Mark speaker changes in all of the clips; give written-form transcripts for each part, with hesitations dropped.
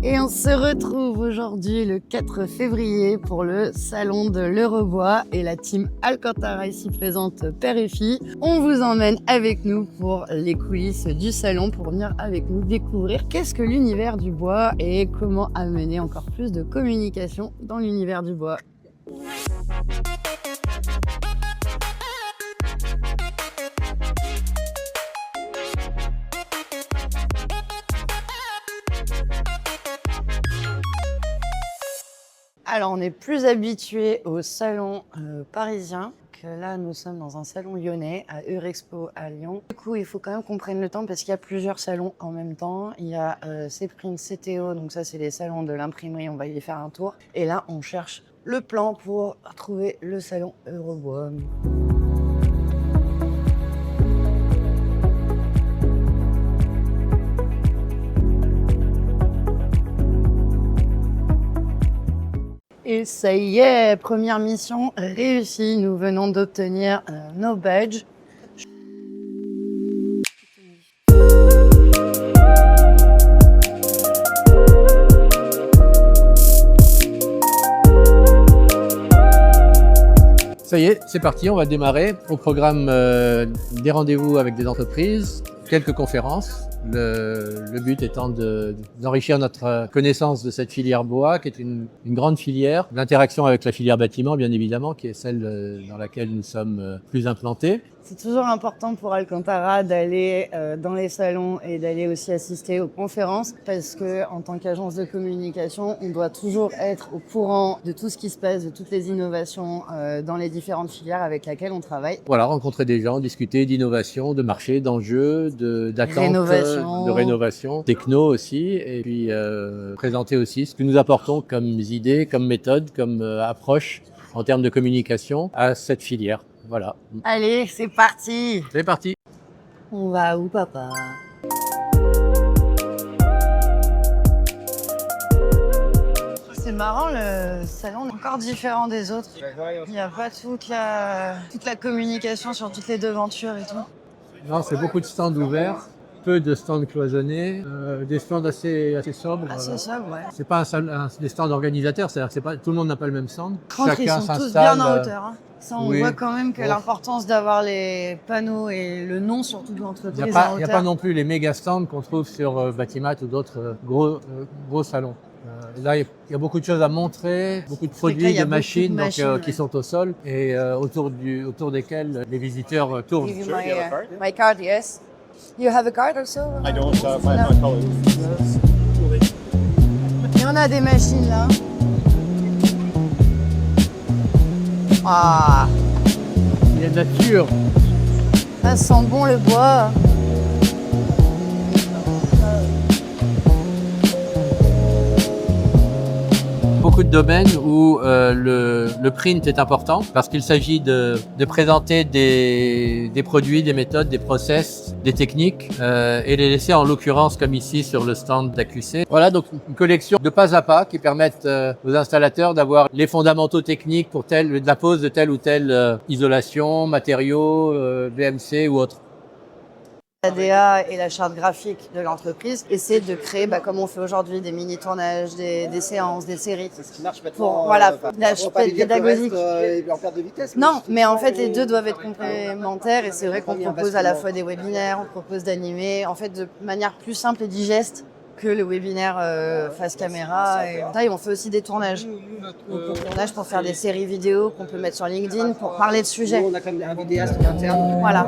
Speaker 1: Et on se retrouve aujourd'hui le 4 février pour le salon de l'Eurobois et la team Alcantara ici présente père et fille. On vous emmène avec nous pour les coulisses du salon pour venir avec nous découvrir qu'est-ce que l'univers du bois et comment amener encore plus de communication dans l'univers du bois. Alors, on est plus habitué au salon parisien que là, nous sommes dans un salon lyonnais à Eurexpo à Lyon. Du coup, il faut quand même qu'on prenne le temps parce qu'il y a plusieurs salons en même temps. Il y a Cprint, CTO, donc ça, c'est les salons de l'imprimerie. On va y faire un tour. Et là, on cherche le plan pour trouver le salon Eurobois. Et ça y est, première mission réussie. Nous venons d'obtenir nos badges.
Speaker 2: Ça y est, c'est parti, on va démarrer. Au programme des rendez-vous avec des entreprises, quelques conférences. Le but étant d'enrichir notre connaissance de cette filière bois, qui est une grande filière. L'interaction avec la filière bâtiment, bien évidemment, qui est celle dans laquelle nous sommes plus implantés.
Speaker 1: C'est toujours important pour Alcantara d'aller dans les salons et d'aller aussi assister aux conférences parce que en tant qu'agence de communication, on doit toujours être au courant de tout ce qui se passe, de toutes les innovations dans les différentes filières avec lesquelles on travaille.
Speaker 2: Voilà, rencontrer des gens, discuter d'innovation, de marché, d'enjeux, d'attentes, de rénovation, techno aussi, et puis présenter aussi ce que nous apportons comme idées, comme méthode, comme approche en termes de communication à cette filière. Voilà.
Speaker 1: Allez, c'est parti!
Speaker 2: C'est parti!
Speaker 1: On va où, papa? C'est marrant, le salon est encore différent des autres. Il n'y a pas toute la communication sur toutes les devantures et tout.
Speaker 2: Non, c'est beaucoup de stands ouverts, peu de stands cloisonnés, des stands assez sobres.
Speaker 1: Assez sobre, ouais.
Speaker 2: C'est pas des stands organisateurs, c'est-à-dire que c'est pas, tout le monde n'a pas le même stand.
Speaker 1: Ils sont tous bien en hauteur. Hein. Ça, on
Speaker 2: oui.
Speaker 1: voit quand même que l'importance d'avoir les panneaux et le nom surtout de l'entreprise en hauteur.
Speaker 2: Il n'y a pas non plus les méga stands qu'on trouve sur Batimat ou d'autres gros salons. Là, il y a beaucoup de choses à montrer, beaucoup de produits, de machines, qui sont au sol et autour desquels les visiteurs tournent.
Speaker 1: My card, yes. You have a card also?
Speaker 3: I don't have my color.
Speaker 1: Et on a des machines là. Ah,
Speaker 2: Il y a nature.
Speaker 1: ça sent bon le bois.
Speaker 2: Beaucoup de domaines où le print est important parce qu'il s'agit de présenter des produits, des méthodes, des process, des techniques et les laisser en l'occurrence comme ici sur le stand d'AQC. Voilà donc une collection de pas à pas qui permettent aux installateurs d'avoir les fondamentaux techniques pour la pose de telle ou telle isolation, matériaux, BMC ou autre.
Speaker 1: L'ADA et la charte graphique de l'entreprise essaient de créer, comme on fait aujourd'hui, des mini-tournages, des séances, des séries.
Speaker 3: C'est ce qui marche maintenant.
Speaker 1: Pour, l'aspect pédagogique.
Speaker 3: En perte de vitesse.
Speaker 1: Non, mais en fait, les deux doivent être complémentaires et c'est vrai qu'on propose à la fois des webinaires, on propose d'animer, en fait, de manière plus simple et digeste que le webinaire face caméra. Et on fait aussi des tournages. Donc, des tournages pour faire des séries vidéo qu'on peut mettre sur LinkedIn pour parler de sujets.
Speaker 3: Nous, on a comme un vidéaste interne.
Speaker 1: Voilà.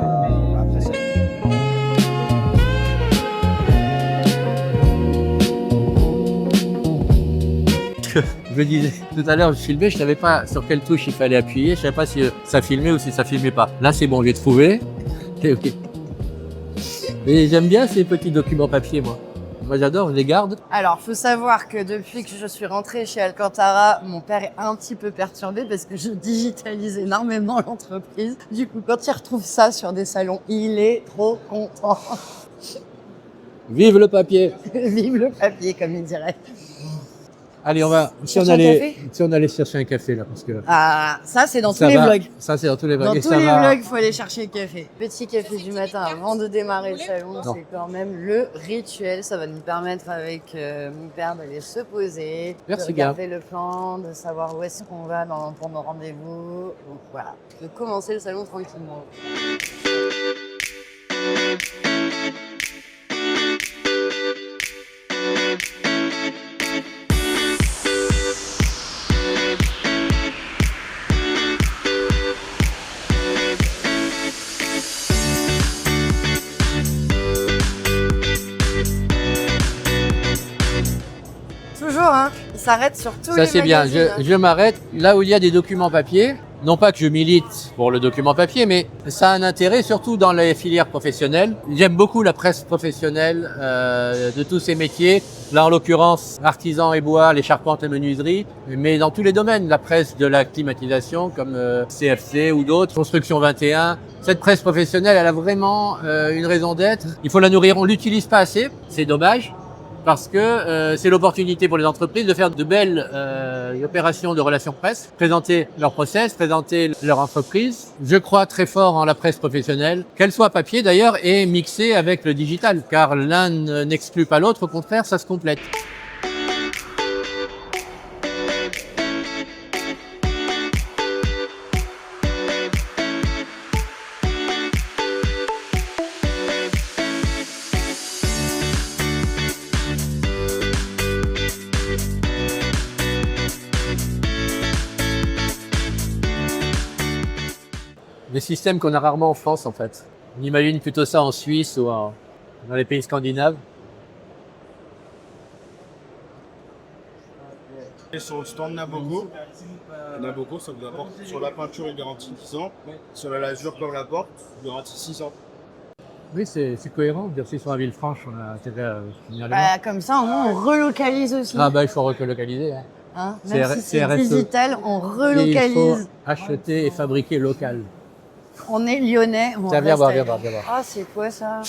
Speaker 2: Je disais tout à l'heure, je filmais, je savais pas sur quelle touche il fallait appuyer, je savais pas si ça filmait ou si ça filmait pas. Là, c'est bon, j'ai trouvé. Okay. Et j'aime bien ces petits documents papier, moi. Moi, j'adore, je les garde.
Speaker 1: Alors, faut savoir que depuis que je suis rentrée chez Alcantara, mon père est un petit peu perturbé parce que je digitalise énormément l'entreprise. Du coup, quand il retrouve ça sur des salons, il est trop content.
Speaker 2: Vive le papier!
Speaker 1: Vive le papier, comme il dirait.
Speaker 2: Allez, si on allait chercher un café là, parce que
Speaker 1: Ah, ça c'est dans tous
Speaker 2: ça
Speaker 1: les
Speaker 2: va.
Speaker 1: vlogs.
Speaker 2: Ça, c'est dans tous les vlogs.
Speaker 1: Dans
Speaker 2: Et
Speaker 1: tous
Speaker 2: ça
Speaker 1: les
Speaker 2: va.
Speaker 1: vlogs, il faut aller chercher le café. Petit café du matin avant de démarrer le salon,
Speaker 2: Non.
Speaker 1: c'est quand même le rituel. Ça va nous permettre avec mon père d'aller se poser,
Speaker 2: Merci,
Speaker 1: de regarder le plan, de savoir où est-ce qu'on va pour nos rendez-vous. Donc voilà, de commencer le salon tranquillement. Toujours, hein, il s'arrête sur tous les
Speaker 2: Ça, c'est bien.
Speaker 1: magazines, hein.
Speaker 2: Je m'arrête là où il y a des documents papier. Non pas que je milite pour le document papier, mais ça a un intérêt surtout dans les filières professionnelles. J'aime beaucoup la presse professionnelle de tous ces métiers. Là, en l'occurrence, artisans et bois, les charpentes et menuiseries, mais dans tous les domaines, la presse de la climatisation comme CFC ou d'autres, Construction 21. Cette presse professionnelle, elle a vraiment une raison d'être. Il faut la nourrir. On l'utilise pas assez. C'est dommage. Parce que c'est l'opportunité pour les entreprises de faire de belles opérations de relations presse, présenter leur process, présenter leur entreprise. Je crois très fort en la presse professionnelle, qu'elle soit papier d'ailleurs et mixée avec le digital, car l'un n'exclut pas l'autre, au contraire, ça se complète. Des systèmes qu'on a rarement en France, en fait. On imagine plutôt ça en Suisse ou dans les pays scandinaves.
Speaker 4: Et sur le stand Naboco, ça vous apporte sur la peinture, il garantit 10 ans. Sur la lasure comme la porte, il garantit 6 ans.
Speaker 2: Oui, c'est cohérent. Dire si sur la Villefranche, on a intérêt à finir les
Speaker 1: Bah, comme ça, au moins, on relocalise aussi.
Speaker 2: Ah bah il faut relocaliser. Hein.
Speaker 1: Hein,
Speaker 2: c'est
Speaker 1: même si c'est
Speaker 2: RSE.
Speaker 1: digital, on
Speaker 2: Il faut
Speaker 1: relocalise.
Speaker 2: acheter et fabriquer local.
Speaker 1: On est lyonnais. On
Speaker 2: Tiens, viens
Speaker 1: reste
Speaker 2: voir,
Speaker 1: à
Speaker 2: viens
Speaker 1: Lyon.
Speaker 2: voir, viens voir.
Speaker 1: Ah, c'est quoi ça?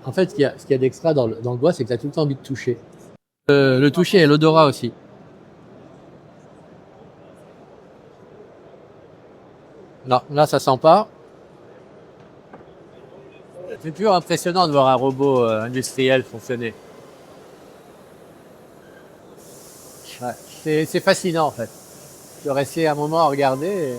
Speaker 2: En fait, ce qu'il y a d'extra dans le bois, c'est que tu as tout le temps envie de toucher. Le toucher et l'odorat aussi. Non, là, ça sent pas. C'est toujours impressionnant de voir un robot industriel fonctionner. Ouais, c'est fascinant, en fait. De rester un moment à regarder.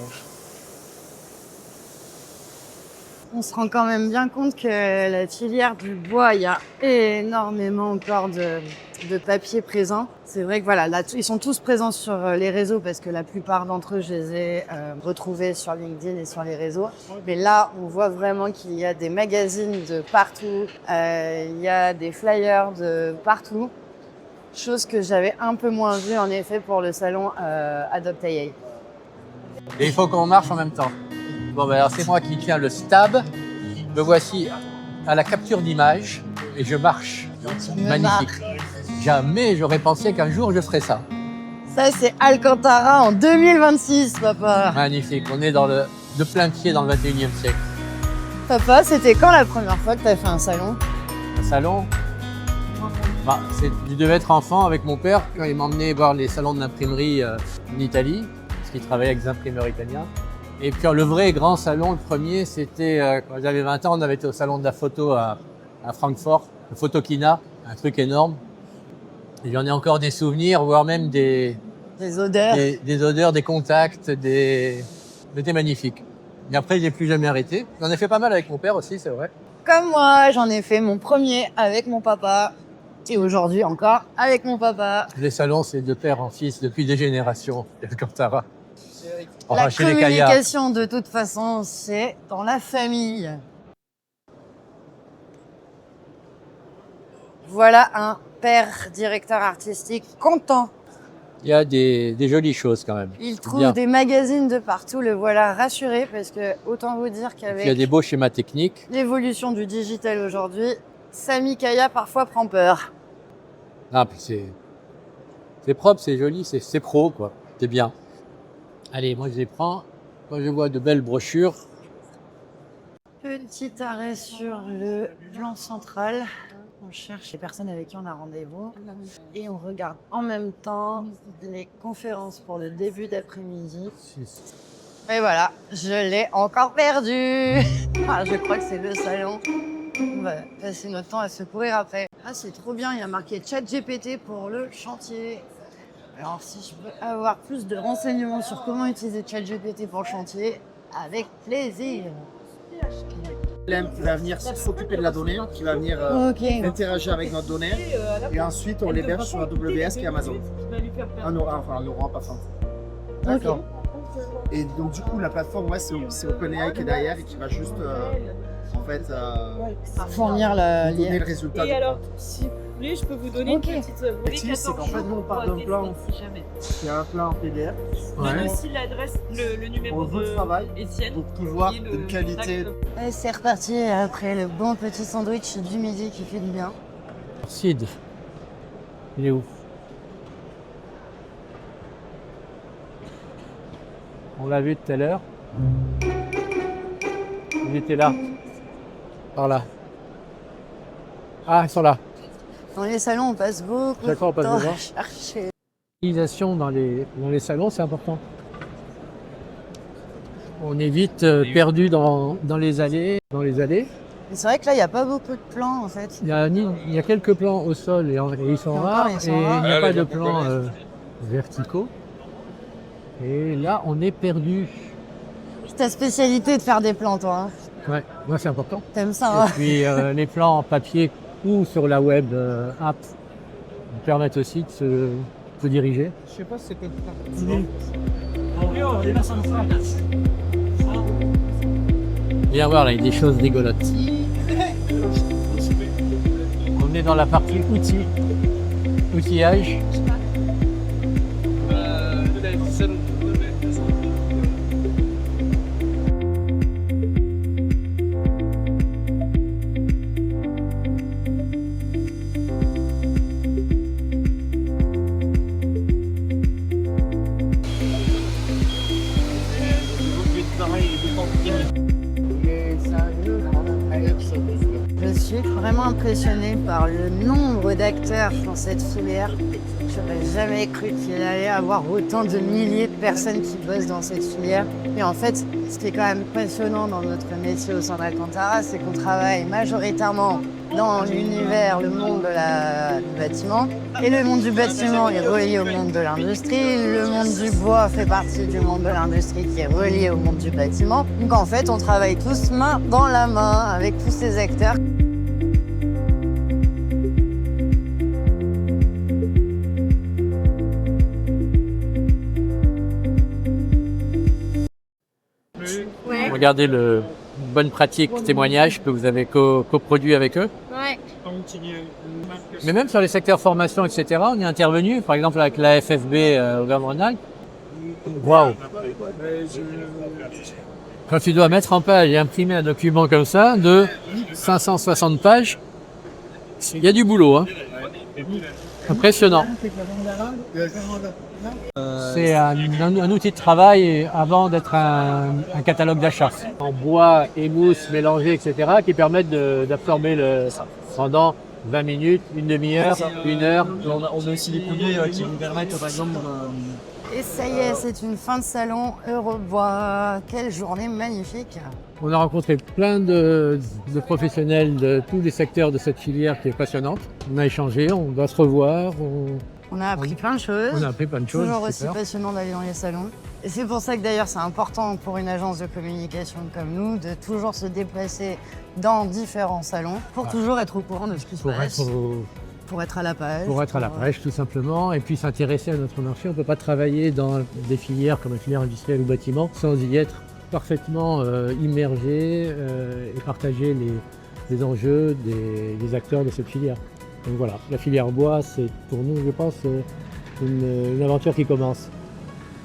Speaker 1: On se rend quand même bien compte que la filière du bois, il y a énormément encore de papier présent. C'est vrai que voilà, là, ils sont tous présents sur les réseaux parce que la plupart d'entre eux, je les ai retrouvés sur LinkedIn et sur les réseaux. Mais là, on voit vraiment qu'il y a des magazines de partout, il y a des flyers de partout. Chose que j'avais un peu moins vue en effet pour le salon Adopt AI.
Speaker 2: Et il faut qu'on marche en même temps. Bon, ben alors c'est moi qui tiens le stab. Me voici à la capture d'image et je marche. Magnifique. Jamais j'aurais pensé qu'un jour je ferais ça.
Speaker 1: Ça, c'est Alcantara en 2026, papa.
Speaker 2: Magnifique. On est de plein pied dans le 21e siècle.
Speaker 1: Papa, c'était quand la première fois que tu as fait un salon?
Speaker 2: Un salon. Bah, je devais être enfant avec mon père quand il m'emmenait voir les salons de l'imprimerie en Italie, parce qu'il travaillait avec des imprimeurs italiens. Et puis le vrai grand salon, le premier, c'était quand j'avais 20 ans, on avait été au salon de la photo à Francfort, le Photokina, un truc énorme. Et j'en ai encore des souvenirs, voire même des
Speaker 1: odeurs.
Speaker 2: Des odeurs, des contacts, C'était magnifique. Et après, j'ai plus jamais arrêté. J'en ai fait pas mal avec mon père aussi, c'est vrai.
Speaker 1: Comme moi, j'en ai fait mon premier avec mon papa. Et aujourd'hui encore avec mon papa.
Speaker 2: Les salons, c'est de père en fils depuis des générations, Alcantara.
Speaker 1: La
Speaker 2: Chez les Caillards.
Speaker 1: communication, de toute façon, c'est dans la famille. Voilà un père directeur artistique content.
Speaker 2: Il y a des jolies choses quand même.
Speaker 1: Il trouve
Speaker 2: Bien.
Speaker 1: des magazines de partout, le voilà rassuré parce que autant vous dire
Speaker 2: Il y a
Speaker 1: qu'avec
Speaker 2: des beaux schémas techniques.
Speaker 1: l'évolution du digital aujourd'hui, Sami Kaya parfois prend peur.
Speaker 2: Ah, puis c'est propre, c'est joli, c'est pro, quoi. C'est bien. Allez, moi je les prends. Quand je vois de belles brochures.
Speaker 1: Petit arrêt sur le plan central. On cherche les personnes avec qui on a rendez-vous et on regarde en même temps les conférences pour le début d'après-midi. Et voilà, je l'ai encore perdu. Ah, je crois que c'est le salon. On va passer notre temps à se courir après. Ah, c'est trop bien, il y a marqué ChatGPT pour le chantier. Alors, si je peux avoir plus de renseignements sur comment utiliser ChatGPT pour le chantier, avec plaisir.
Speaker 3: Qui va venir s'occuper de la donnée, qui va venir interagir avec notre donnée. Et ensuite, on l'héberge sur AWS qui est Amazon. Un Aura, pas fin.
Speaker 1: D'accord.
Speaker 3: Et donc, du coup, la plateforme, ouais, c'est OpenAI qui est derrière et qui va juste,
Speaker 1: Fournir
Speaker 3: donner le résultat.
Speaker 5: Et alors, si vous voulez, je peux vous donner une petite
Speaker 3: L'activité, c'est qu'en fait, nous, on part d'un plan. Il y a un plan en PDF.
Speaker 5: Donne aussi l'adresse, le numéro de
Speaker 3: travail
Speaker 5: Étienne.
Speaker 3: Pour pouvoir une qualité.
Speaker 1: Et c'est reparti après le bon petit sandwich du midi qui fait du bien.
Speaker 2: Sid, il est où? On l'a vu tout à l'heure. Il était là. Par là. Ah, ils sont là.
Speaker 1: Dans les salons, on passe beaucoup de
Speaker 2: D'accord, on passe
Speaker 1: temps
Speaker 2: devant.
Speaker 1: à chercher.
Speaker 2: L'utilisation dans les salons, c'est important. On est vite perdu dans les allées.
Speaker 1: Mais c'est vrai que là, il n'y a pas beaucoup de plans en fait.
Speaker 2: Il y a quelques plans au sol et ils sont
Speaker 1: Et encore,
Speaker 2: rares.
Speaker 1: ils sont
Speaker 2: Et il
Speaker 1: rares.
Speaker 2: n'y a pas de plans verticaux. Et là, on est perdu.
Speaker 1: C'est ta spécialité de faire des plans, toi. Hein.
Speaker 2: Ouais, moi c'est important.
Speaker 1: T'aimes ça, hein.
Speaker 2: Et puis les plans en papier ou sur la web app nous permettent aussi de se diriger.
Speaker 3: Je sais pas si c'est peut-être
Speaker 2: Viens voir là, il y a des choses rigolotes. On est dans la partie outillage.
Speaker 1: Je suis vraiment impressionnée par le nombre d'acteurs dans cette filière. J'aurais jamais cru qu'il allait avoir autant de milliers de personnes qui bossent dans cette filière. Et en fait, ce qui est quand même passionnant dans notre métier au sein d'Alcantara, c'est qu'on travaille majoritairement dans l'univers, le monde du bâtiment. Et le monde du bâtiment est relié au monde de l'industrie. Le monde du bois fait partie du monde de l'industrie qui est relié au monde du bâtiment. Donc en fait, on travaille tous main dans la main avec tous ces acteurs.
Speaker 2: Regardez le bonne pratique témoignage que vous avez coproduit avec eux.
Speaker 1: Ouais.
Speaker 2: Mais même sur les secteurs formation, etc., on est intervenu, par exemple avec la FFB Auvergne-Rhône-Alpes. Waouh! Quand tu dois mettre en page et imprimer un document comme ça, de 560 pages, il y a du boulot, hein. Impressionnant. C'est un outil de travail avant d'être un catalogue d'achat. En bois et mousse mélangés, etc., qui permettent d'absorber pendant 20 minutes, une demi-heure, une heure.
Speaker 6: On a aussi des produits qui vous permettent, par exemple,
Speaker 1: Et ça y est, c'est une fin de salon Eurobois. Quelle journée magnifique!
Speaker 2: On a rencontré plein de professionnels de tous les secteurs de cette filière qui est passionnante. On a échangé, on doit se revoir.
Speaker 1: On a appris plein de choses.
Speaker 2: On a appris plein de choses.
Speaker 1: Toujours aussi
Speaker 2: super.
Speaker 1: passionnant d'aller dans les salons. Et c'est pour ça que d'ailleurs c'est important pour une agence de communication comme nous de toujours se déplacer dans différents salons pour toujours être au courant de ce qui se passe. Pour être à la page.
Speaker 2: Pour être à la pêche, tout simplement, et puis s'intéresser à notre marché. On ne peut pas travailler dans des filières comme la filière industrielle ou bâtiment sans y être parfaitement immergé et partager les enjeux des acteurs de cette filière. Donc voilà, la filière bois, c'est pour nous, je pense, une aventure qui commence.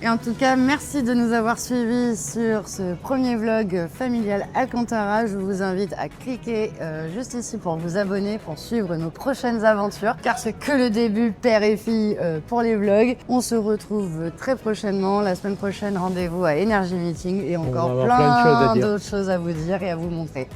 Speaker 1: Et en tout cas, merci de nous avoir suivis sur ce premier vlog familial Alcantara. Je vous invite à cliquer juste ici pour vous abonner, pour suivre nos prochaines aventures. Car c'est que le début, père et fille, pour les vlogs. On se retrouve très prochainement. La semaine prochaine, rendez-vous à Energy Meeting et encore
Speaker 2: va avoir
Speaker 1: plein
Speaker 2: plein de choses à dire.
Speaker 1: d'autres choses à vous dire et à vous montrer.